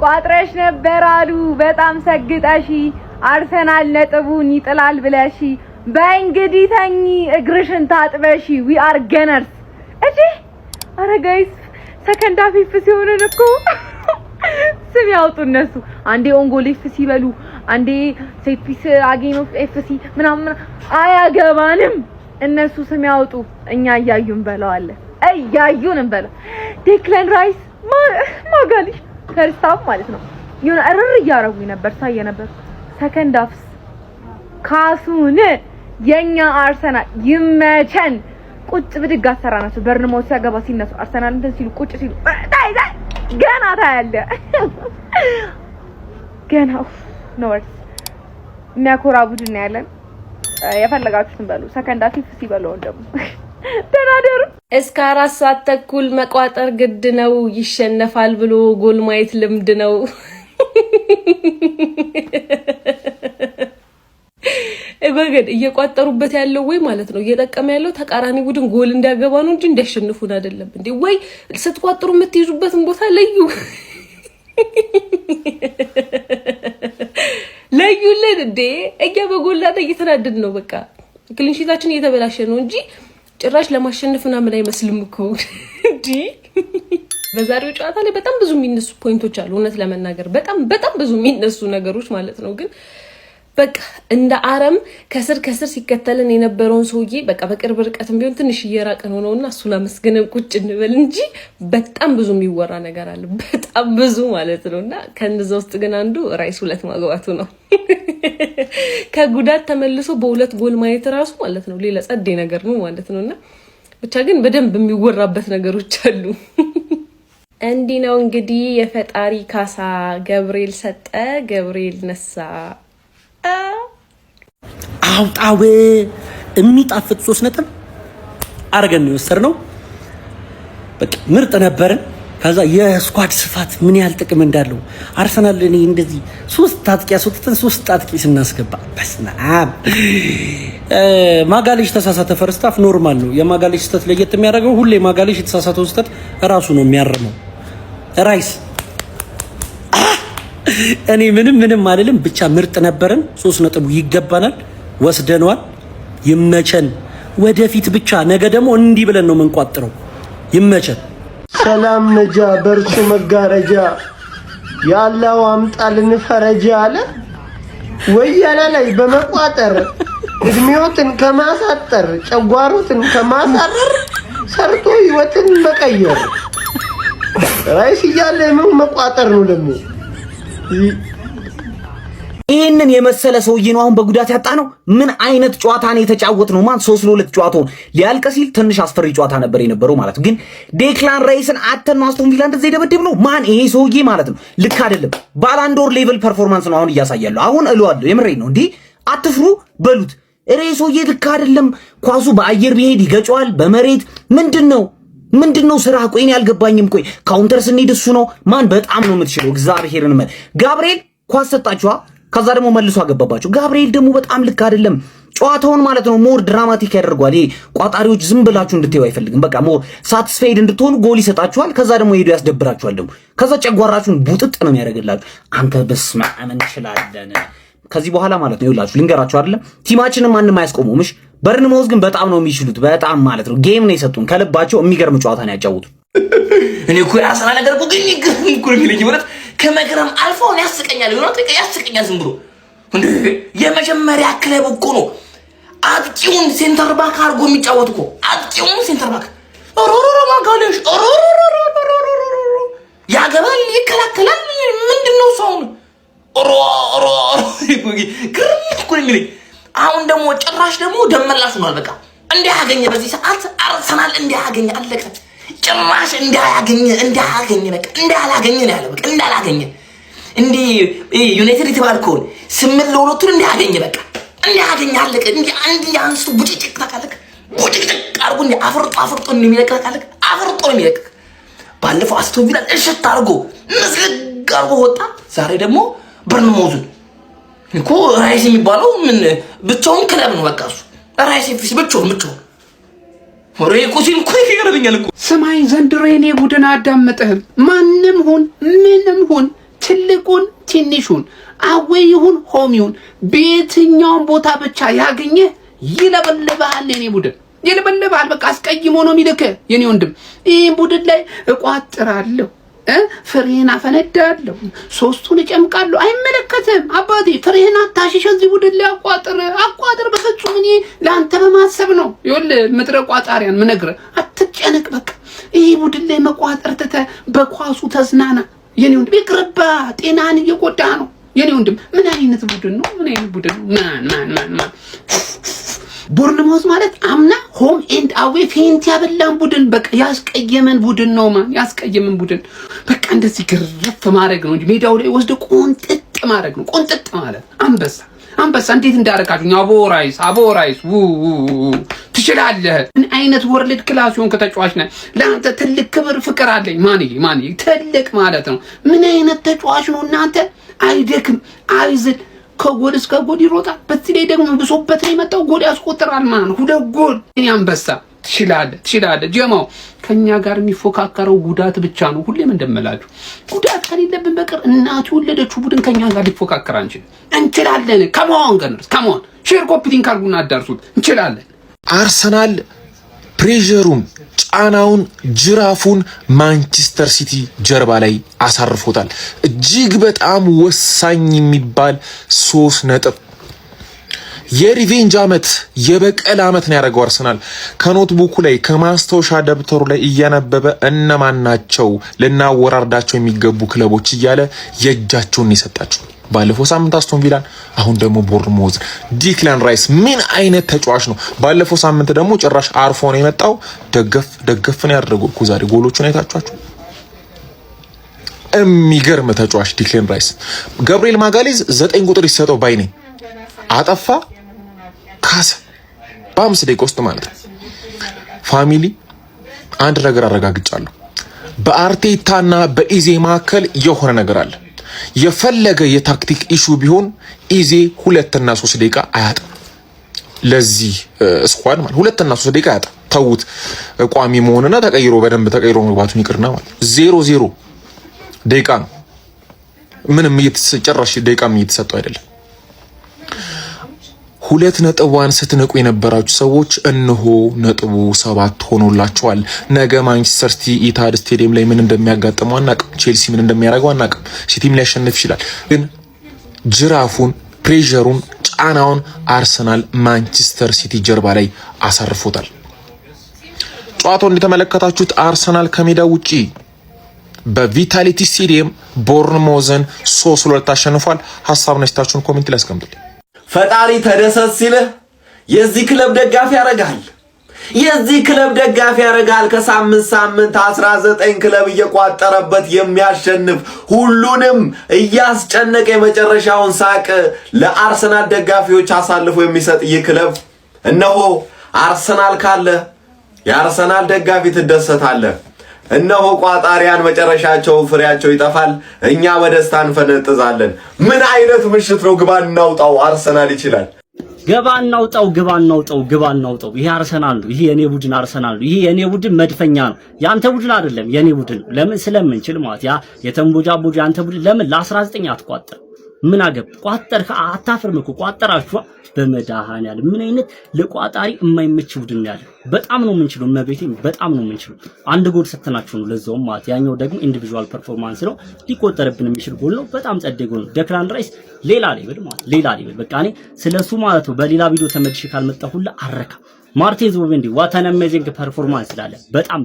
ቋጥረሽ ነበር አሉ በጣም ሰግጠሺ አርሰናል ነጥቡን ይጥላል ብለሺ በእንግዲህ ተኚ እግርሽን ታጥበሺ we are gunners እሺ አረ ጋይስ ሰከንድ አፍ ሲሆን እኮ ስም ያውጡ እነሱ አንዴ ኦንጎል ኤፍሲ በሉ አንዴ ሴት ፒስ አጌን ኦፍ ኤፍሲ ምናምን አያገባንም እነሱ ስም ያውጡ እኛ ያዩን በለዋለን እያዩን እንበለው ዴክላን ራይስ ማጋሊሽ ፈርስታፍ ማለት ነው የሆነ እርር እያረጉኝ ነበር ሳየ ነበር ሰከንድ አፍስ ካሱን የኛ አርሰናል ይመቸን ቁጭ ብድግ አሰራናቸው በርንሞት ሲያገባ ሲነሱ አርሰናል እንትን ሲሉ ቁጭ ሲሉ ታይዛ ገና ታያለ ገና ነው ወርስ የሚያኮራ ቡድን ያለን የፈለጋችሁትን በሉ ሰከንድ አፍ ሲበሉ ደግሞ ተናደሩ እስከ 4 ሰዓት ተኩል መቋጠር ግድ ነው ይሸነፋል ብሎ ጎል ማየት ልምድ ነው እገገድ እየቋጠሩበት ያለው ወይ ማለት ነው እየጠቀመ ያለው ተቃራኒ ቡድን ጎል እንዲያገባ ነው እንጂ እንዲያሸንፉን አይደለም እንዴ ወይ ስትቋጥሩ የምትይዙበትን ቦታ ለዩ ለዩልን እንዴ እኛ በጎላታ እየተናደድ ነው በቃ ክሊንሺታችን እየተበላሸ ነው እንጂ ጭራሽ ለማሸነፍና ምን አይመስልም እኮ እንዴ በዛሬው ጨዋታ ላይ በጣም ብዙ የሚነሱ ፖይንቶች አሉ እውነት ለመናገር በጣም ብዙ የሚነሱ ነገሮች ማለት ነው ግን በቃ እንደ አረም ከስር ሲከተለን የነበረውን ሰውዬ በቃ በቅርብ ርቀትም ቢሆን ትንሽ እየራቀን ሆነውና እሱን አመስገነን ቁጭ እንበል እንጂ በጣም ብዙ የሚወራ ነገር አለ በጣም ብዙ ማለት ነውና ከነዛ ውስጥ ግን አንዱ ራይስ 2 ማግባቱ ነው ከጉዳት ተመልሶ በሁለት ጎል ማየት ራሱ ማለት ነው ሌላ ጸዴ ነገር ነው ማለት ነውና ብቻ ግን በደንብ የሚወራበት ነገሮች አሉ እንዲህ ነው እንግዲህ የፈጣሪ ካሳ ገብርኤል ሰጠ ገብርኤል ነሳ አውጣው የሚጣፍጥ 3 ነጥብ አርገን ነው የወሰድነው በቃ ምርጥ ነበርን ከዛ የስኳድ ስፋት ምን ያህል ጥቅም እንዳለው አርሰናል እኔ እንደዚህ 3 አጥቂ ያስወጥተን 3 አጥቂ ስናስገባ በስናም ማጋሊሽ ተሳሳተ ፈርስታፍ ኖርማል ነው የማጋሊሽ ስህተት ለየት የሚያደርገው ሁሌ ማጋሊሽ የተሳሳተው ስህተት ራሱ ነው የሚያርመው ራይስ እኔ ምንም አይደለም ብቻ ምርጥ ነበርን 3 ነጥቡ ይገባናል ወስደናል ይመቸን ወደፊት ብቻ ነገ ደግሞ እንዲ ብለን ነው መንቋጥረው ይመቸን ሰላም ነጃ በርሱ መጋረጃ ያላው አምጣልን ፈረጃ አለ ወያላ ላይ በመቋጠር እድሜዎትን ከማሳጠር ጨጓሮትን ከማሳረር ሰርቶ ህይወትን መቀየር ራይስ ይያለ ምን መቋጠር ነው ደግሞ ይሄንን የመሰለ ሰውዬ ነው አሁን በጉዳት ያጣ ነው ምን አይነት ጨዋታ ነው የተጫወት ነው ማን 3-2 ጨዋታው ሊያልቅ ሲል ትንሽ አስፈሪ ጨዋታ ነበር የነበረው ማለት ግን ዴክላን ራይስን አተን አስቶን ቪላ እንደዚህ ደበደብ ነው ማን ይሄ ሰውዬ ማለት ነው ልክ አይደለም ባላንዶር ሌቭል ፐርፎርማንስ ነው አሁን እያሳያለሁ አሁን እለዋለሁ የምሬ ነው እንዴ አትፍሩ በሉት ሬ ሰውዬ ልክ አይደለም ኳሱ በአየር ቢሄድ ይገጫዋል በመሬት ምንድነው ስራ ቆይን ያልገባኝም ቆይ ካውንተር ስንሄድ እሱ ነው ማን በጣም ነው የምትችለው እግዚአብሔርን ማለት ጋብርኤል ኳስ ሰጣችኋ ከዛ ደግሞ መልሶ አገባባችሁ ጋብርኤል ደግሞ በጣም ልክ አይደለም ጨዋታውን ማለት ነው ሞር ድራማቲክ ያደርጓል ይሄ ቋጣሪዎች ዝም ብላችሁ እንድትዩ አይፈልግም በቃ ሞር ሳቲስፋይድ እንድትሆኑ ጎል ይሰጣችኋል ከዛ ደግሞ ሄዶ ያስደብራችኋል ደግሞ ከዛ ጨጓራችሁን ቡጥጥ ነው የሚያደርግላችሁ አንተ በስመ አብ እንችላለን ከዚህ በኋላ ማለት ነው ይላችሁ ልንገራችሁ አይደለም ቲማችንን ማንንም አያስቆሙምሽ በርንሞዝ ግን በጣም ነው የሚችሉት በጣም ማለት ነው ጌም ነው የሰጡን ከልባቸው የሚገርም ጨዋታ ነው ያጫውቱ እኔ እኮ ያሰና ነገር እኮ ግን ይገርም እኮ የሚለኝ ማለት ከመገረም አልፎ ነው ያስቀኛል ይሆናል ያስቀኛል ዝም ብሎ እንዴ የመጀመሪያ ክለብ እኮ ነው አጥቂውን ሴንተር ባክ አርጎ የሚጫወት እኮ አጥቂውን ሴንተር ባክ ኦሮሮሮ ማጋለሽ ኦሮሮሮ ያገባል ይከላከላል ምንድነው ሰውን ኦሮሮ ግርም እኮ የሚለኝ አሁን ደግሞ ጭራሽ ደግሞ ደመላሽ ሆኗል በቃ እንዲያገኘ በዚህ ሰዓት አርሰናል እንዲያገኘ አለቀ ጭራሽ እንዲያገኘ በቃ እንዳላገኘ ነው ያለው በቃ እንዳላገኘ እንዲ ዩናይትድ የተባልከውን 8-2 እንዲያገኘ በቃ እንዲያገኘ አለቀ እንዲ አንዲ ያንሱ ቡጭጭቅ ታካለክ ቡጭጭቅ አርጎ እንዲ አፍርጦ እንደሚለቀቃለክ አፍርጦ የሚለቀቅ ባለፈው አስቶን ቪላ እሽት አርጎ መስለግ አርጎ ወጣ ዛሬ ደግሞ በርንሞዝ እኮ ራይስ የሚባለው ምን ብቻውን ክለብ ነው በቃ እሱ ራይስ ኤፍሲ ብቻውን ወሬ ኩሲን ኩይ ይገርምኛል እኮ ሰማይ ዘንድሮ የኔ ቡድን አዳመጠህም ማንም ሁን ምንም ሁን ትንሹን አዌ ይሁን ሆም ይሁን በየትኛውም ቦታ ብቻ ያገኘ ይለበልባል። የኔ ቡድን ይለበልባል። በቃ አስቀይሞ ነው የሚልክ የኔ ወንድም። ይሄን ቡድን ላይ እቋጥራለሁ፣ ፍሬህን አፈነዳለሁ፣ ሶስቱን እጨምቃለሁ። አይመለከትም አባቴ። ፍሬህን አታሽሽ። እዚህ ቡድን ላይ አቋጥር። በፍጹም እኔ ለአንተ በማሰብ ነው። ይኸውልህ ምድረ ቋጣሪያን ምነግርህ፣ አትጨነቅ። በቃ ይሄ ቡድን ላይ መቋጠር ትተህ በኳሱ ተዝናና የኔ ወንድም። ይቅርባ፣ ጤናን እየጎዳ ነው የኔ ወንድም። ምን አይነት ቡድን ነው? ማን ቦርንማውዝ ማለት አምና ሆም ኤንድ አዌ ፌንት ያበላን ቡድን፣ በቃ ያስቀየመን ቡድን ነው። ያስቀየመን ቡድን በቃ እንደዚህ ግርፍ ማድረግ ነው እንጂ ሜዳው ላይ ወስዶ ቆንጥጥ ማድረግ ነው። ቆንጥጥ ማለት አንበሳ እንዴት እንዳረጋችሁኝ። አቦራይስ ትችላለህ። ምን አይነት ወርልድ ክላስ ሆን ከተጫዋች ነህ። ለአንተ ትልቅ ክብር ፍቅር አለኝ። ማን ትልቅ ማለት ነው። ምን አይነት ተጫዋች ነው እናንተ። አይደክም፣ አይዝል፣ ከጎል እስከ ጎል ይሮጣል። በዚህ ላይ ደግሞ ብሶበት ላይ መጣው ጎል ያስቆጥራል ማለት ነው። 2 ጎል። እኔ አንበሳ ትችላለህ። ጀማው ከኛ ጋር የሚፎካከረው ጉዳት ብቻ ነው። ሁሌም እንደምላችሁ ጉዳት ከሌለብን በቀር እናቱ የወለደችው ቡድን ከኛ ጋር ሊፎካከር እንችላለን። ከመሆን ሼር ኮፒ ሊንክ አድርጉና አዳርሱት። እንችላለን። አርሰናል ፕሬሸሩን፣ ጫናውን፣ ጅራፉን ማንቸስተር ሲቲ ጀርባ ላይ አሳርፎታል። እጅግ በጣም ወሳኝ የሚባል 3 ነጥብ የሪቬንጅ አመት የበቀል አመት ነው ያደረገው አርሰናል። ከኖትቡኩ ላይ ከማስታወሻ ደብተሩ ላይ እያነበበ እነማን ናቸው ልናወራርዳቸው የሚገቡ ክለቦች እያለ የእጃቸውን የሰጣቸው። ባለፈው ሳምንት አስቶን ቪላን፣ አሁን ደግሞ ቦርንሞዝ። ዲክላን ራይስ ምን አይነት ተጫዋች ነው! ባለፈው ሳምንት ደግሞ ጭራሽ አርፎ ነው የመጣው። ደገፍ ነው ያደረገው እኮ ዛሬ ጎሎቹን አይታችኋቸው። የሚገርም ተጫዋች ዲክላን ራይስ። ገብርኤል ማጋሌዝ 9 ቁጥር ይሰጠው ባይ ነኝ። አጠፋ ካሰ በ5 ደቂቃ ውስጥ ማለት ነው። ፋሚሊ አንድ ነገር አረጋግጫለሁ። በአርቴታና በኢዜ መካከል የሆነ ነገር አለ። የፈለገ የታክቲክ ኢሹ ቢሆን ኢዜ 2 እና 3 ደቂቃ አያጣም። ለዚህ ስኳድ ማለት 2 እና 3 ደቂቃ አያጣም። ተውት ቋሚ መሆንና በደንብ ተቀይሮ መግባቱን ይቅርና ማለት 0-0 ደቂቃ ነው። ምንም ጭራሽ ደቂቃም እየተሰጠው አይደለም። 2 ነጥቧን ስትነቁ የነበራችሁ ሰዎች እነሆ ነጥቡ 7 ሆኖላችኋል። ነገ ማንቸስተር ሲቲ ኢታድ ስቴዲየም ላይ ምን እንደሚያጋጥመው አናውቅም። ቼልሲ ምን እንደሚያደርገው አናውቅም። ሲቲም ሊያሸንፍ ይችላል። ግን ጅራፉን፣ ፕሬሸሩን፣ ጫናውን አርሰናል ማንቸስተር ሲቲ ጀርባ ላይ አሳርፎታል። ጨዋታውን እንደተመለከታችሁት አርሰናል ከሜዳ ውጪ በቪታሊቲ ስቴዲየም ቦርንሞዝን 3-2 አሸንፏል። ሀሳብ ነስታችሁን ኮሜንት ላይ አስቀምጡልኝ። ፈጣሪ ተደሰት ሲልህ የዚህ ክለብ ደጋፊ ያረጋል። ከሳምንት 19 ክለብ እየቋጠረበት የሚያሸንፍ ሁሉንም እያስጨነቀ የመጨረሻውን ሳቅ ለአርሰናል ደጋፊዎች አሳልፎ የሚሰጥ ይህ ክለብ እነሆ አርሰናል ካለ የአርሰናል ደጋፊ ትደሰታለህ። እነሆ ቋጣሪያን መጨረሻቸው ፍሬያቸው ይጠፋል። እኛ በደስታ እንፈነጥዛለን። ምን አይነት ምሽት ነው! ግባ እናውጣው። አርሰናል ይችላል። ግባ እናውጣው። ይሄ አርሰናል ነው። ይሄ የኔ ቡድን አርሰናል ነው። ይሄ የኔ ቡድን መድፈኛ ነው። ያንተ ቡድን አይደለም፣ የኔ ቡድን ነው። ለምን ስለምንችል ማለት ያ የተንቦጃ ቡድን ያንተ ቡድን ለምን ለ19 አትቋጠር? ምን አገብ ቋጠርክ? አታፍርም እኮ ቋጠራችሁ። በመድኃኒዓለም ምን አይነት ለቋጣሪ የማይመች ቡድን ያለ። በጣም ነው የምንችለው፣ መቤቴ በጣም ነው የምንችለው። 1 ጎል ሰጥተናችሁ ነው ለዛውም ማለት ያኛው ደግሞ ኢንዲቪጁዋል ፐርፎርማንስ ነው፣ ሊቆጠርብን የሚችል ጎል ነው። በጣም ጸደይ ጎል ነው። ዴክላን ራይስ ሌላ ሌቭል ማለት ሌላ ሌቭል። በቃ እኔ ስለሱ ማለት ነው በሌላ ቪዲዮ ተመልሼ ካልመጣሁ ሁላ አረካ። ማርቲን ዙቢሜንዲ ዋት አን አሜዚንግ ፐርፎርማንስ ስላለ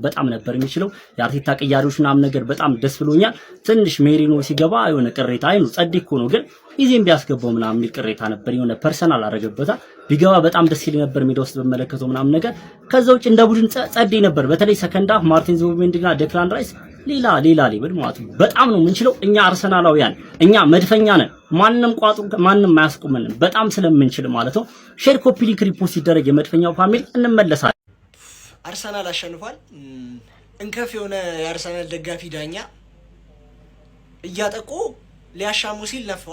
በጣም ነበር የሚችለው። የአርቴታ ቅያሪዎች ምናምን ነገር በጣም ደስ ብሎኛል። ትንሽ ሜሪኖ ሲገባ የሆነ ቅሬታ አይኑ ጸድ እኮ ነው፣ ግን ኢዜም ቢያስገባው ምናምን የሚል ቅሬታ ነበር። የሆነ ፐርሰናል አረገበታ ቢገባ በጣም ደስ ይል ነበር ሜዳ ውስጥ በመለከተው ምናምን ነገር። ከዛ ውጭ እንደ ቡድን ጸድ ነበር። በተለይ ሰከንድ ሃፍ ማርቲን ዙቢሜንዲና ዴክላን ራይስ ሌላ ሌብል ማለት ነው። በጣም ነው የምንችለው እኛ አርሰናላውያን፣ እኛ መድፈኛ ነን። ማንም አያስቆመንም በጣም ስለምንችል ማለት ነው። ሼር ኮፒ ሊንክ ሪፖስት ሲደረግ የመድፈኛው ፋሚሊ እንመለሳለን። አርሰናል አሸንፏል። እንከፍ የሆነ የአርሰናል ደጋፊ ዳኛ እያጠቁ ሊያሻሙ ሲል ነፋ።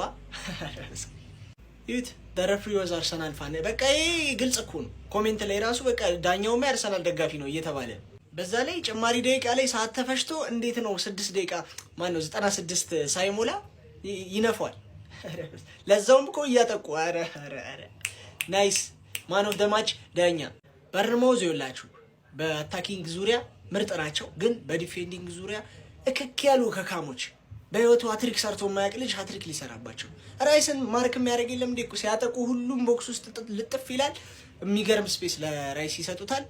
ይት ደረፍሪ ወዝ አርሰናል ፋን በቃ ይሄ ግልጽ እኮ ነው። ኮሜንት ላይ ራሱ በቃ ዳኛውም የአርሰናል ደጋፊ ነው እየተባለ በዛ ላይ ጭማሪ ደቂቃ ላይ ሰዓት ተፈሽቶ እንዴት ነው 6 ደቂቃ ማን ነው 96 ሳይሞላ ይነፋል። ለዛውም እኮ እያጠቁ አረ ናይስ ማን ኦፍ ዘ ማች ዳኛ በርንማውዝ ይላችሁ በአታኪንግ ዙሪያ ምርጥ ናቸው፣ ግን በዲፌንዲንግ ዙሪያ እክክ ያሉ ከካሞች በህይወቱ ሃትሪክ ሰርቶ የማያውቅ ልጅ ሃትሪክ ሊሰራባቸው ራይስን ማርክ የሚያደርግ የለም እንዴ? ሲያጠቁ ሁሉም ቦክስ ውስጥ ልጥፍ ይላል። የሚገርም ስፔስ ለራይስ ይሰጡታል።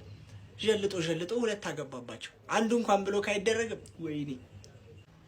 ጀልጦ ሁለት አገባባቸው። አንዱ እንኳን ብሎክ አይደረግም። ወይኔ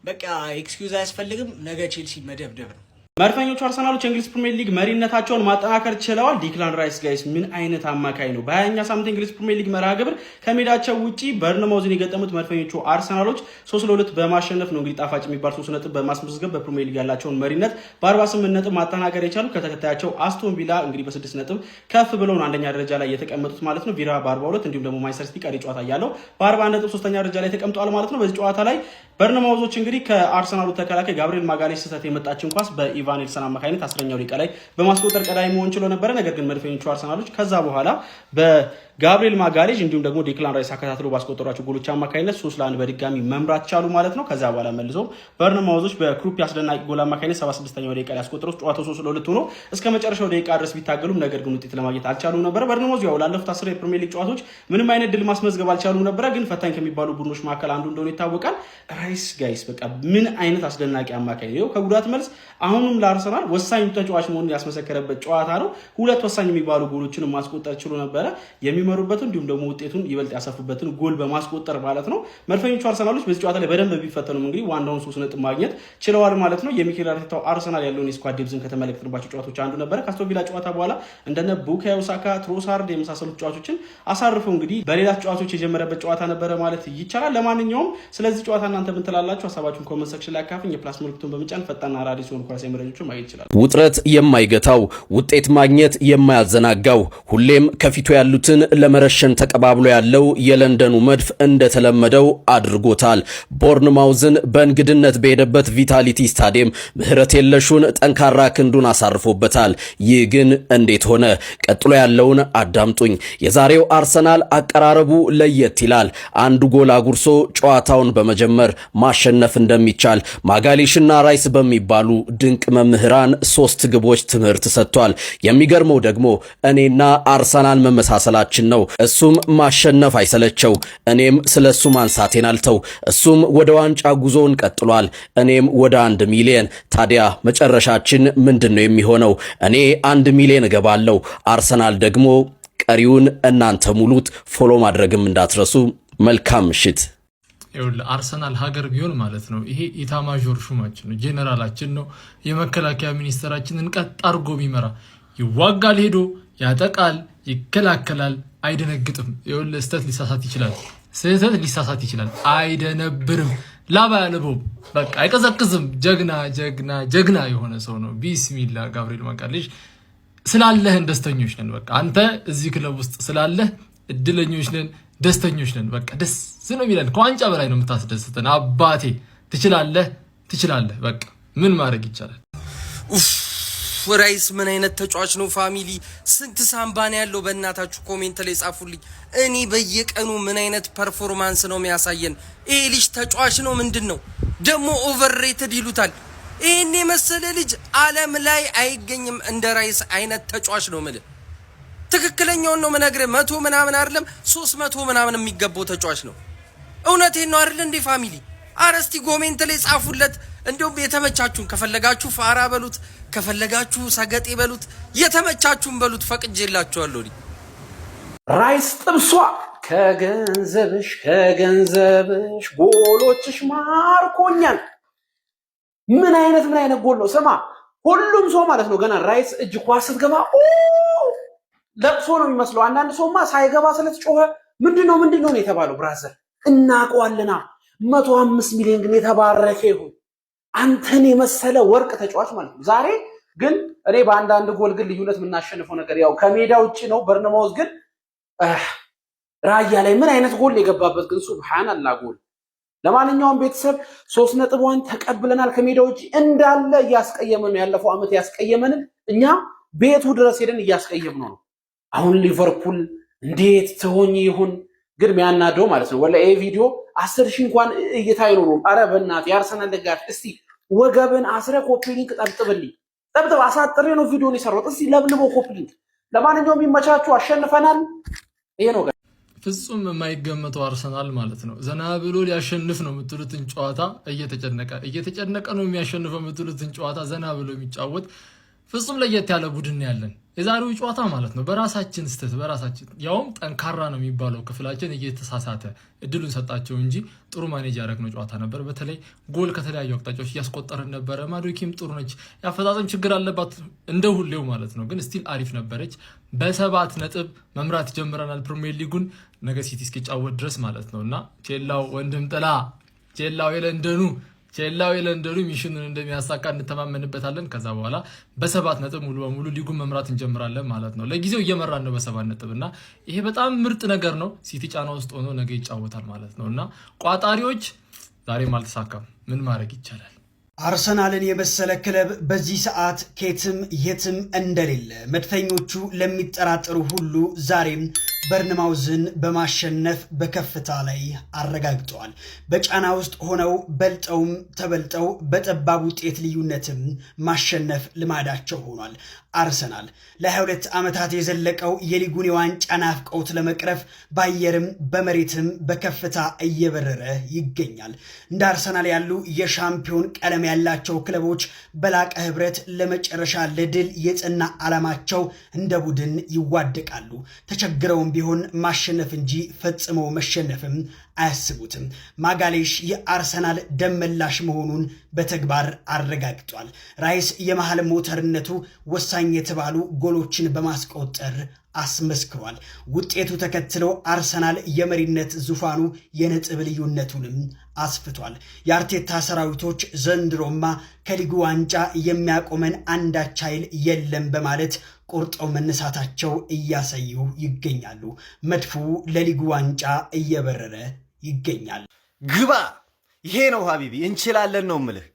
በቃ ኤክስኪውዝ አያስፈልግም። ነገ ቼልሲ መደብደብ ነው። መድፈኞቹ አርሰናሎች የእንግሊዝ ፕሪሚየር ሊግ መሪነታቸውን ማጠናከር ችለዋል። ዲክላን ራይስ ጋይስ ምን አይነት አማካይ ነው! በ20ኛ ሳምንት እንግሊዝ ፕሪሚየር ሊግ መርሃ ግብር ከሜዳቸው ውጪ በርንማውዝን የገጠሙት መድፈኞቹ አርሰናሎች 3-2 በማሸነፍ ነው እንግዲህ ጣፋጭ የሚባል 3 ነጥብ በማስመዝገብ በፕሪሚየር ሊግ ያላቸውን መሪነት በ48 ነጥብ ማጠናከር የቻሉ ከተከታያቸው አስቶን ቪላ እንግዲህ በ6 ነጥብ ከፍ ብለው ነው አንደኛ ደረጃ ላይ የተቀመጡት ማለት ነው። ቪላ በ42 እንዲሁም ደግሞ ማንቸስተር ሲቲ ቀሪ ጨዋታ ያለው በ41 ነጥብ ሶስተኛ ደረጃ ላይ ተቀምጠዋል ማለት ነው። በዚህ ጨዋታ ላይ በርንማውዞች እንግዲህ ከአርሰናሉ ተከላካይ ጋብሪኤል ማጋሌሽ ስህተት የመጣችን ኳስ በኢቫን ኤልሰን አማካኝነት 10ኛው ደቂቃ ላይ በማስቆጠር ቀዳሚ መሆን ችሎ ነበር። ነገር ግን መድፈኞቹ አርሰናሎች ከዛ በኋላ በጋብሪኤል ማጋሌሽ እንዲሁም ደግሞ ዲክላን ራይስ አከታትሎ ባስቆጠሯቸው ጎሎች አማካኝነት 3-1 በድጋሚ መምራት ቻሉ ማለት ነው። ከዛ በኋላ መልሶ በርንማውዞች በክሩፒ አስደናቂ ጎል አማካኝነት 76ኛው ደቂቃ ላይ ያስቆጠሩት ጨዋታው 3-2 ሆኖ እስከ መጨረሻው ደቂቃ ድረስ ቢታገሉም ነገር ግን ውጤት ለማግኘት አልቻሉም ነበር። በርንማውዝ ያው ላለፉት 10 የፕሪሚየር ሊግ ጨዋታዎች ምንም አይነት ድል ማስመዝገብ አልቻሉም ነበር። ግን ፈታኝ ከሚባሉ ቡድኖች መካከል አንዱ እንደሆነ ይታወቃል። ራይስ ጋይስ በቃ ምን አይነት አስደናቂ አማካይ ነው! ከጉዳት መልስ አሁንም ለአርሰናል ወሳኝ ተጫዋች መሆኑን ያስመሰከረበት ጨዋታ ነው። ሁለት ወሳኝ የሚባሉ ጎሎችን ማስቆጠር ችሎ ነበረ። የሚመሩበትን እንዲሁም ደግሞ ውጤቱን ይበልጥ ያሰፉበትን ጎል በማስቆጠር ማለት ነው። መድፈኞቹ አርሰናሎች በዚህ ጨዋታ ላይ በደንብ ቢፈተኑም እንግዲህ ዋናውን 3 ነጥብ ማግኘት ችለዋል ማለት ነው። የሚኬል አርቴታው አርሰናል ያለውን የስኳድ ዴፕዝን ከተመለከትንባቸው ጨዋታዎች አንዱ ነበረ። ከአስቶን ቪላ ጨዋታ በኋላ እንደነ ቡካዮ ሳካ፣ ትሮሳርድ የመሳሰሉት ጨዋቾችን አሳርፈው እንግዲህ በሌላ ጨዋታዎች የጀመረበት ጨዋታ ነበረ ማለት ይቻላል። ለማንኛውም ስለዚህ ጨዋታ እናንተ ምን ትላላችሁ? ሀሳባችሁን ኮሜንት ሴክሽን ላይ አካፍኝ። የፕላስ ምልክቱን በመጫን ፈጣንና አዳዲስ የሆኑ ኳስ መረጃዎችን ማግኘት ይችላል። ውጥረት የማይገታው ውጤት ማግኘት የማያዘናጋው ሁሌም ከፊቱ ያሉትን ለመረሸን ተቀባብሎ ያለው የለንደኑ መድፍ እንደተለመደው አድርጎታል። ቦርንማውዝን በእንግድነት በሄደበት ቪታሊቲ ስታዲየም ምህረት የለሹን ጠንካራ ክንዱን አሳርፎበታል። ይህ ግን እንዴት ሆነ? ቀጥሎ ያለውን አዳምጡኝ። የዛሬው አርሰናል አቀራረቡ ለየት ይላል። አንዱ ጎል አጉርሶ ጨዋታውን በመጀመር ማሸነፍ እንደሚቻል ማጋሌሽና ራይስ በሚባሉ ድንቅ መምህራን 3 ግቦች ትምህርት ሰጥቷል። የሚገርመው ደግሞ እኔና አርሰናል መመሳሰላችን ነው። እሱም ማሸነፍ አይሰለቸው፣ እኔም ስለሱ ማንሳቴን አልተው። እሱም ወደ ዋንጫ ጉዞውን ቀጥሏል፣ እኔም ወደ 1 ሚሊዮን። ታዲያ መጨረሻችን ምንድነው የሚሆነው? እኔ 1 ሚሊዮን እገባለሁ፣ አርሰናል ደግሞ ቀሪውን እናንተ ሙሉት። ፎሎ ማድረግም እንዳትረሱ። መልካም ምሽት። አርሰናል ሀገር ቢሆን ማለት ነው ይሄ ኢታማዦር ሹማችን ነው፣ ጄኔራላችን ነው። የመከላከያ ሚኒስተራችንን ቀጥ አድርጎ ቢመራ ይዋጋል፣ ሄዶ ያጠቃል፣ ይከላከላል፣ አይደነግጥም። ስህተት ሊሳሳት ይችላል፣ አይደነብርም፣ ላባ ያለበው በቃ አይቀዘቅዝም። ጀግና የሆነ ሰው ነው። ቢስሚላ ጋብሪኤል ማጋሌሽ ስላለህን ደስተኞች ነን። በቃ አንተ እዚህ ክለብ ውስጥ ስላለህ እድለኞች ነን፣ ደስተኞች ነን። በቃ ደስ ነው የሚለን። ከዋንጫ በላይ ነው የምታስደስተን። አባቴ ትችላለህ። በቃ ምን ማድረግ ይቻላል? ራይስ ምን አይነት ተጫዋች ነው? ፋሚሊ ስንት ሳምባን ያለው በእናታችሁ ኮሜንት ላይ ጻፉልኝ። እኔ በየቀኑ ምን አይነት ፐርፎርማንስ ነው የሚያሳየን? ይሄ ልጅ ተጫዋች ነው ምንድን ነው ደግሞ? ኦቨርሬትድ ይሉታል። ይሄን የመሰለ ልጅ ዓለም ላይ አይገኝም። እንደ ራይስ አይነት ተጫዋች ነው የምልህ። ትክክለኛውን ነው የምነግርህ። 100 ምናምን አይደለም 300 ምናምን የሚገባው ተጫዋች ነው። እውነቴን ነው አይደል እንዴ ፋሚሊ? አረ እስቲ ኮሜንት ላይ ጻፉለት። እንደውም የተመቻችሁን ከፈለጋችሁ ፋራ በሉት፣ ከፈለጋችሁ ሰገጤ በሉት፣ የተመቻችሁን በሉት። ፈቅጄላችኋለሁ። ራይስ ጥብሷ ከገንዘብሽ ጎሎችሽ ማርኮኛል። ምን አይነት ጎል ነው! ስማ ሁሉም ሰው ማለት ነው ገና ራይስ እጅ ኳስ ስትገባ ለቅሶ ነው የሚመስለው። አንዳንድ ሰውማ ሳይገባ ስለተጮኸ ምንድነው የተባለው? ብራዘር እናውቀዋለና 105 ሚሊዮን ግን የተባረከ ይሁን አንተን የመሰለ ወርቅ ተጫዋች ማለት ነው። ዛሬ ግን እኔ በአንዳንድ ጎል ግን ልዩነት የምናሸንፈው ነገር ያው ከሜዳ ውጪ ነው። በርንማውዝ ግን ራያ ላይ ምን አይነት ጎል የገባበት ግን ሱብሃንአላህ ጎል። ለማንኛውም ቤተሰብ 3 ነጥቧን ተቀብለናል። ከሜዳ ውጪ እንዳለ እያስቀየመን ያለፈው አመት ያስቀየመንን እኛ ቤቱ ድረስ ሄደን እያስቀየምነው ነው። አሁን ሊቨርፑል እንዴት ተሆኝ ይሁን ግን የሚያናደው ማለት ነው ወላ ቪዲዮ 10,000 እንኳን እይታ አይኖርም። አረ በእናትህ የአርሰናል ደጋፊ እስቲ ወገብን አስረ ኮፒ ሊንክ ጠብጥብልኝ። ጠብጥብ አሳጥሬ ነው ቪዲዮን የሰራሁት። እስቲ ለብልቦ ኮፒ ሊንክ። ለማንኛውም ይመቻችሁ፣ አሸንፈናል። ይሄ ነው ፍጹም የማይገመተው አርሰናል ማለት ነው። ዘና ብሎ ሊያሸንፍ ነው የምትሉትን ጨዋታ እየተጨነቀ ነው የሚያሸንፈው የምትሉትን ጨዋታ ዘና ብሎ የሚጫወት ፍጹም ለየት ያለ ቡድን ያለን የዛሬው ጨዋታ ማለት ነው። በራሳችን ስተት በራሳችን ያውም ጠንካራ ነው የሚባለው ክፍላችን እየተሳሳተ እድሉን ሰጣቸው እንጂ ጥሩ ማኔጅ ያደረግነው ጨዋታ ነበር። በተለይ ጎል ከተለያዩ አቅጣጫዎች እያስቆጠረን ነበረ። ማዱኪም ጥሩ ነች። ያፈጻጸም ችግር አለባት እንደ ሁሌው ማለት ነው፣ ግን ስቲል አሪፍ ነበረች። በ7 ነጥብ መምራት ጀምረናል ፕሪሚየር ሊጉን ነገ ሲቲ እስኪጫወት ድረስ ማለት ነው። እና ቼላው ወንድም ጥላ ቼላው የለንደኑ ሚሽኑን እንደሚያሳካ እንተማመንበታለን። ከዛ በኋላ በ7 ነጥብ ሙሉ በሙሉ ሊጉን መምራት እንጀምራለን ማለት ነው። ለጊዜው እየመራን ነው በ7 ነጥብ እና ይሄ በጣም ምርጥ ነገር ነው። ሲቲ ጫና ውስጥ ሆኖ ነገ ይጫወታል ማለት ነው። እና ቋጣሪዎች ዛሬም አልተሳካም። ምን ማድረግ ይቻላል? አርሰናልን የመሰለ ክለብ በዚህ ሰዓት ኬትም የትም እንደሌለ መድፈኞቹ ለሚጠራጠሩ ሁሉ ዛሬም በርንማውዝን በማሸነፍ በከፍታ ላይ አረጋግጠዋል። በጫና ውስጥ ሆነው በልጠውም ተበልጠው በጠባብ ውጤት ልዩነትም ማሸነፍ ልማዳቸው ሆኗል። አርሰናል ለ22 ዓመታት የዘለቀው የሊጉን የዋንጫ ናፍቆት ለመቅረፍ በአየርም በመሬትም በከፍታ እየበረረ ይገኛል። እንደ አርሰናል ያሉ የሻምፒዮን ቀለም ያላቸው ክለቦች በላቀ ህብረት ለመጨረሻ ለድል የጸና ዓላማቸው እንደ ቡድን ይዋደቃሉ። ተቸግረውም ቢሆን ማሸነፍ እንጂ ፈጽሞ መሸነፍም አያስቡትም። ማጋሌሽ የአርሰናል ደመላሽ መሆኑን በተግባር አረጋግጧል። ራይስ የመሃል ሞተርነቱ ወሳኝ የተባሉ ጎሎችን በማስቆጠር አስመስክሯል። ውጤቱ ተከትሎ አርሰናል የመሪነት ዙፋኑ የነጥብ ልዩነቱንም አስፍቷል። የአርቴታ ሰራዊቶች ዘንድሮማ ከሊጉ ዋንጫ የሚያቆመን አንዳች ኃይል የለም በማለት ቆርጠው መነሳታቸው እያሳዩ ይገኛሉ። መድፉ ለሊጉ ዋንጫ እየበረረ ይገኛል። ግባ! ይሄ ነው ሀቢቢ፣ እንችላለን ነው ምልህ።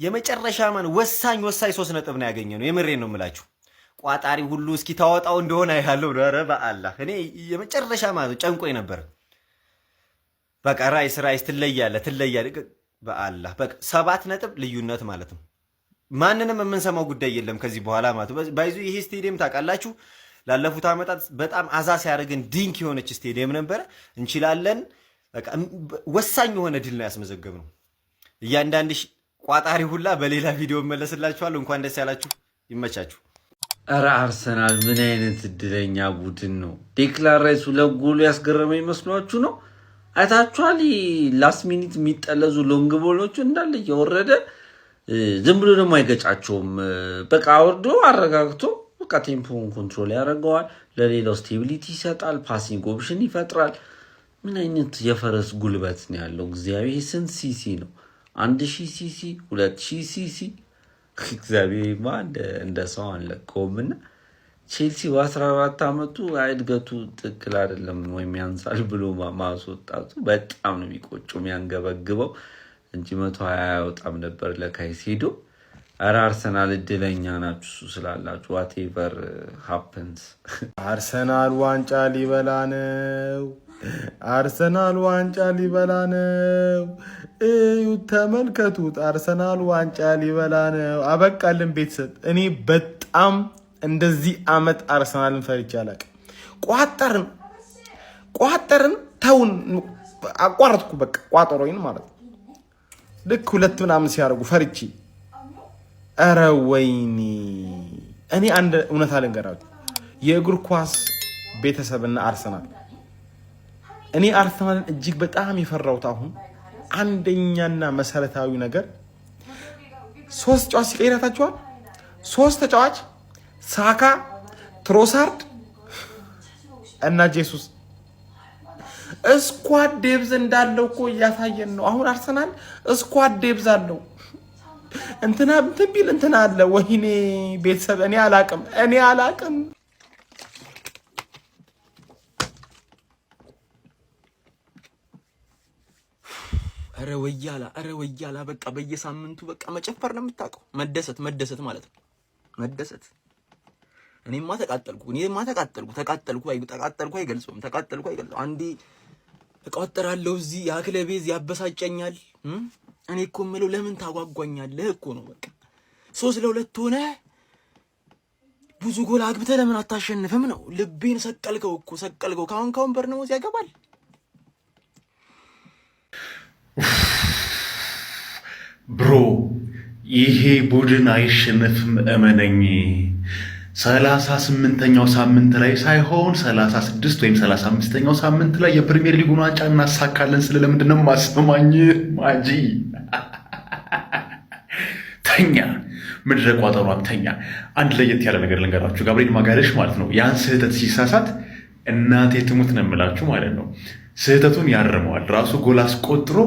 የመጨረሻ ወሳኝ 3 ነጥብ ነው ያገኘነው። የምሬን ነው ምላችሁ። ቋጣሪ ሁሉ እስኪ ታወጣው እንደሆነ ያለው ኧረ በአላህ እኔ የመጨረሻ ጨንቆኝ ነበር። በቃ ራይስ ትለያለህ በአላህ በቃ 7 ነጥብ ልዩነት ማለት ነው። ማንንም የምንሰማው ጉዳይ የለም ከዚህ በኋላ ማለት ባይዙ። ይሄ ስቴዲየም ታውቃላችሁ ላለፉት ዓመታት በጣም አዛ ሲያደርግን ድንክ የሆነች ስቴዲየም ነበረ። እንችላለን በቃ ወሳኝ የሆነ ድል ነው ያስመዘገብነው። እያንዳንድ ቋጣሪ ሁላ በሌላ ቪዲዮ መለስላችኋለሁ። እንኳን ደስ ያላችሁ፣ ይመቻችሁ። ኧረ አርሰናል ምን አይነት እድለኛ ቡድን ነው! ዴክላን ራይስ 2 ጎል ያስገረመ ይመስሏችሁ ነው? አይታችኋል? ላስት ሚኒት የሚጠለዙ ሎንግ ቦሎቹ እንዳለ እየወረደ ዝም ብሎ ደግሞ አይገጫቸውም። በቃ አወርዶ አረጋግቶ በቃ ቴምፖውን ኮንትሮል ያደርገዋል። ለሌላው ስቴቢሊቲ ይሰጣል። ፓሲንግ ኦፕሽን ይፈጥራል። ምን አይነት የፈረስ ጉልበት ነው ያለው! እግዚአብሔር ስንት ሲሲ ነው? 1000 ሲሲ 2000 ሲሲ እግዚአብሔርማ እንደ ሰው አንለቀውምና ቼልሲ በ14 ዓመቱ እድገቱ ትክክል አይደለም ወይም ያንሳል ብሎ ማስወጣቱ በጣም ነው የሚቆጨው የሚያንገበግበው እንጂ 120 አይወጣም ነበር ለካይሴዶ። ኧረ አርሰናል እድለኛ ናችሁ እሱ ስላላችሁ። ዋቴቨር ሃፕንስ። አርሰናል ዋንጫ ሊበላ ነው። አርሰናል ዋንጫ ሊበላ ነው። እዩት፣ ተመልከቱት። አርሰናል ዋንጫ ሊበላ ነው። አበቃልን ቤተሰብ። እኔ በጣም እንደዚህ ዓመት አርሰናልን ፈርቼ አላውቅም። ቋጠርን ተውን፣ አቋረጥኩ። በቃ ቋጠሮኝ ማለት ነው። ልክ 2 ምናምን ሲያደርጉ ፈርቼ ኧረ ወይኔ። እኔ አንድ እውነት አልንገራችሁ፣ የእግር ኳስ ቤተሰብና አርሰናል፣ እኔ አርሰናልን እጅግ በጣም የፈራሁት አሁን አንደኛና መሰረታዊ ነገር 3 ተጫዋች ሲቀይራታችኋል። 3 ተጫዋች ሳካ፣ ትሮሳርድ እና ጄሱስ ስኳድ ዴብዝ እንዳለው እኮ እያሳየን ነው። አሁን አርሰናል ስኳድ ዴብዝ አለው። እንትና ቢል እንትና አለ። ወይኔ ቤተሰብ እኔ አላቅም። አረ ወያላ በቃ በየሳምንቱ በቃ መጨፈር ነው የምታውቀው። መደሰት ማለት ነው። መደሰት እኔማ ተቃጠልኩ አይገልጸውም። አንዴ እቃወጠራለሁ እዚህ ያክለቤዝ ያበሳጨኛል። እኔ እኮ የምለው ለምን ታጓጓኛለህ እኮ ነው። በቃ 3-2 ሆነ ብዙ ጎል አግብተህ ለምን አታሸንፍም ነው። ልቤን ሰቀልከው እኮ ሰቀልከው። ካሁን በርነሞዝ ያገባል። ብሮ ይሄ ቡድን አይሸነፍም እመነኝ። 38ኛው ሳምንት ላይ ሳይሆን 36 ወይም 35ኛው ሳምንት ላይ የፕሪሚየር ሊጉን ዋንጫ እናሳካለን። ስለለምንድን ነው ማሰማኝ? ማጂ ተኛ፣ ምድረ ቋጠሯም ተኛ። አንድ ለየት ያለ ነገር ልንገራችሁ። ጋብሪኤል ማጋሌሽ ማለት ነው ያን ስህተት ሲሳሳት እናቴ ትሙት ነው የምላችሁ ማለት ነው። ስህተቱን ያርመዋል። ራሱ ጎል አስቆጥሮ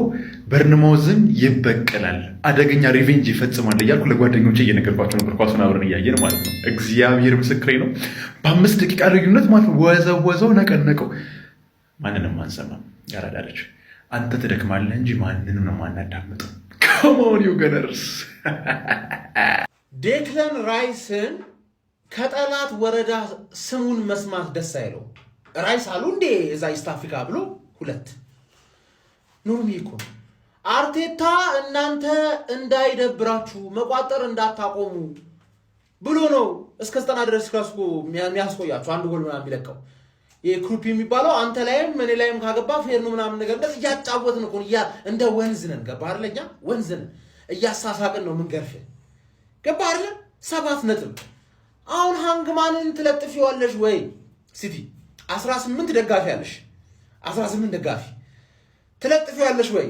በርንማውዝን ይበቀላል፣ አደገኛ ሪቬንጅ ይፈጽማል እያልኩ ለጓደኞቼ እየነገርኳቸው ነበር። ኳሱን አብረን እያየን ማለት ነው። እግዚአብሔር ምስክሬ ነው። በ5 ደቂቃ ልዩነት ማለት ነው ወዘወዘው፣ ነቀነቀው። ማንንም አንሰማም። ያራዳለች አንተ ትደክማለህ እንጂ ማንንም ነው ማናዳምጠው። ከማን ዩ ገነርስ ዴክለን ራይስን ከጠላት ወረዳ ስሙን መስማት ደስ አይለው። ራይስ አሉ እንዴ እዛ ኢስት አፍሪካ ብሎ 2 ኖርሚ እኮ አርቴታ እናንተ እንዳይደብራችሁ መቋጠር እንዳታቆሙ ብሎ ነው እስከ 90 ድረስ ክላስኮ የሚያስቆያችሁ አንድ ጎል ምናምን የሚለቀው። ይሄ ክሩፕ የሚባለው አንተ ላይም እኔ ላይም ካገባ ፌር ነው ምናምን ነገር እንደዚህ እያጫወትን እኮ እንደ ወንዝ ነን። ገባህ አይደል? እኛ ወንዝ ነን፣ እያሳሳቅን ነው ምንገርፍ። ገባህ አይደል? 7 ነጥብ። አሁን ሃንግማንን ትለጥፊዋለሽ ወይ? ሲቲ 18 ደጋፊ ያለሽ 18 ደጋፊ ትለጥፊዋለሽ ወይ?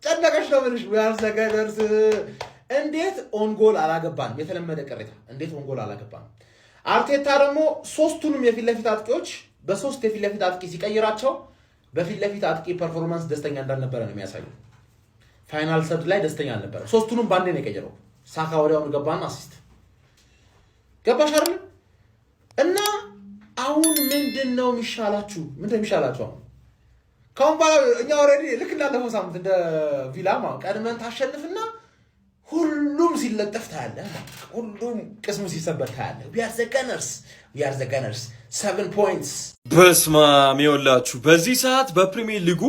ጨነቀሽ ነው ምንሽ? ዊአር ዘገደርስ እንዴት ኦን ጎል አላገባን? የተለመደ ቅሬታ እንዴት ኦን ጎል አላገባን? አርቴታ ደግሞ 3ቱንም የፊት ለፊት አጥቂዎች በ3 የፊት ለፊት አጥቂ ሲቀይራቸው በፊት ለፊት አጥቂ ፐርፎርማንስ ደስተኛ እንዳልነበረ ነው የሚያሳየው። ፋይናል ሰርድ ላይ ደስተኛ አልነበረ። 3ቱንም ባንዴ ነው የቀየረው። ሳካ ወዲያውኑ ገባና አሲስት ገባሽ አይደል? እና አሁን ምንድነው የሚሻላችሁ? አሁን ካሁን በኋላ እኛ ኦሬዲ ልክ እንዳለፈው ሳምንት እንደ ቪላማ ቀድመን ታሸንፍና ሁሉም ሲለጠፍ ታያለህ። ሁሉም ቅስሙ ሲሰበር ታያለህ። we are the gunners 7 points። በስማም ይኸውላችሁ በዚህ ሰዓት በፕሪሚየር ሊጉ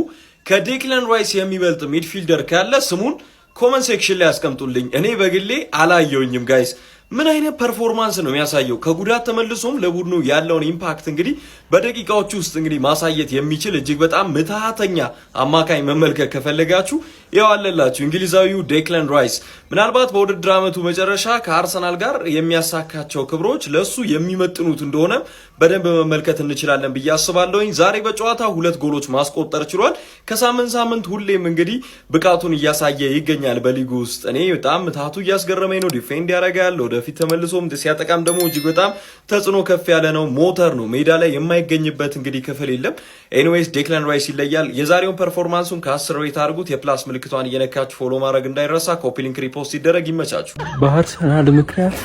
ከዴክለን ራይስ የሚበልጥ ሚድፊልደር ካለ ስሙን ኮመንት ሴክሽን ላይ ያስቀምጡልኝ። እኔ በግሌ አላየውኝም ጋይስ። ምን አይነት ፐርፎርማንስ ነው የሚያሳየው? ከጉዳት ተመልሶም ለቡድኑ ያለውን ኢምፓክት እንግዲህ በደቂቃዎች ውስጥ እንግዲህ ማሳየት የሚችል እጅግ በጣም ምትሃተኛ አማካኝ መመልከት ከፈለጋችሁ ያው አለላችሁ እንግሊዛዊው ዴክለን ራይስ ምናልባት በውድድር ዓመቱ መጨረሻ ከአርሰናል ጋር የሚያሳካቸው ክብሮች ለሱ የሚመጥኑት እንደሆነ በደንብ መመልከት እንችላለን ብዬ አስባለሁኝ። ዛሬ በጨዋታ 2 ጎሎች ማስቆጠር ችሏል። ከሳምንት ሁሌም እንግዲህ ብቃቱን እያሳየ ይገኛል በሊጉ ውስጥ። እኔ በጣም ምትሃቱ እያስገረመኝ ነው። ዲፌንድ ያደርጋል፣ ወደፊት ተመልሶም ሲያጠቃም ደግሞ እጅግ በጣም ተጽዕኖ ከፍ ያለ ነው። ሞተር ነው፣ ሜዳ ላይ የማይገኝበት እንግዲህ ክፍል የለም። ኤኒዌይስ ዴክለን ራይስ ይለያል። የዛሬውን ፐርፎርማንሱን ከ10 ሬት አድርጉት። የፕላስ ምልክቷን እየነካችሁ ፎሎ ማድረግ እንዳይረሳ። ኮፒ ሊንክ ሪፖስት ይደረግ። ይመቻችሁ። በአርሰናል ምክንያት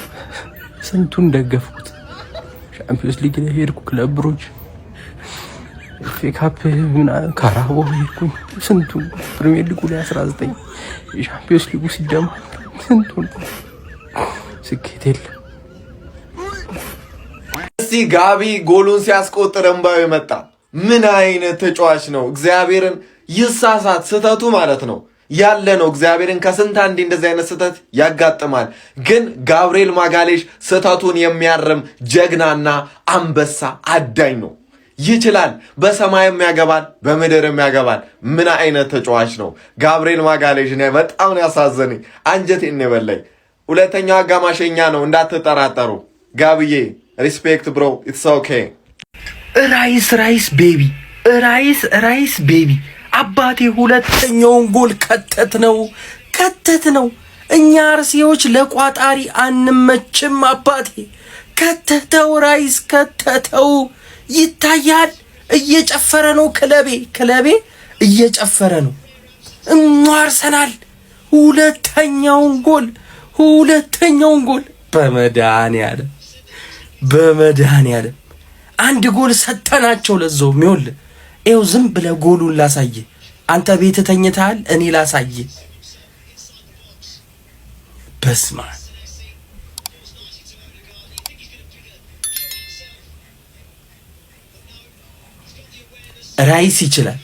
ስንቱን ደገፍኩት። ቻምፒዮንስ ሊግ ላይ ሄድኩ፣ ክለብ ብሩጅ፣ ኤፍኤ ካፕ ምናምን ካራቦ ሄድኩኝ። ስንቱን ፕሪሚየር ሊጉ ላይ 19 የቻምፒዮንስ ሊጉ ሲደማ ስንቱን ስኬት የለም። እስቲ ጋቢ ጎሉን ሲያስቆጥር እንባው የመጣ ምን አይነት ተጫዋች ነው? እግዚአብሔርን ይሳሳት ስህተቱ ማለት ነው ያለ ነው። እግዚአብሔርን ከስንት አንዴ እንደዚህ አይነት ስህተት ያጋጥማል። ግን ጋብሪኤል ማጋሌሽ ስህተቱን የሚያርም ጀግናና አንበሳ አዳኝ ነው። ይችላል። በሰማይም ያገባል፣ በምድርም ያገባል። ምን አይነት ተጫዋች ነው ጋብሪኤል ማጋሌሽ! እኔ በጣም ነው ያሳዘነኝ፣ አንጀቴን ነው የበላኝ። ሁለተኛው አጋማሸኛ ነው እንዳትጠራጠሩ። ጋብዬ ሪስፔክት ብሮ፣ ኢትስ ኦኬ። ራይስ ቤቢ አባቴ ሁለተኛውን ጎል ከተት ነው። እኛ አርሲዎች ለቋጣሪ አንመችም። አባቴ ከተተው፣ ራይስ ከተተው። ይታያል፣ እየጨፈረ ነው። ክለቤ እየጨፈረ ነው። አርሰናል ሁለተኛውን ጎል በመድኃኒዓለም አንድ ጎል ሰጠናቸው። ለዛው ሚውል ኤው ዝም ብለህ ጎሉን ላሳየ። አንተ ቤት ተኝተሃል፣ እኔ ላሳየ። በስማ ራይስ ይችላል።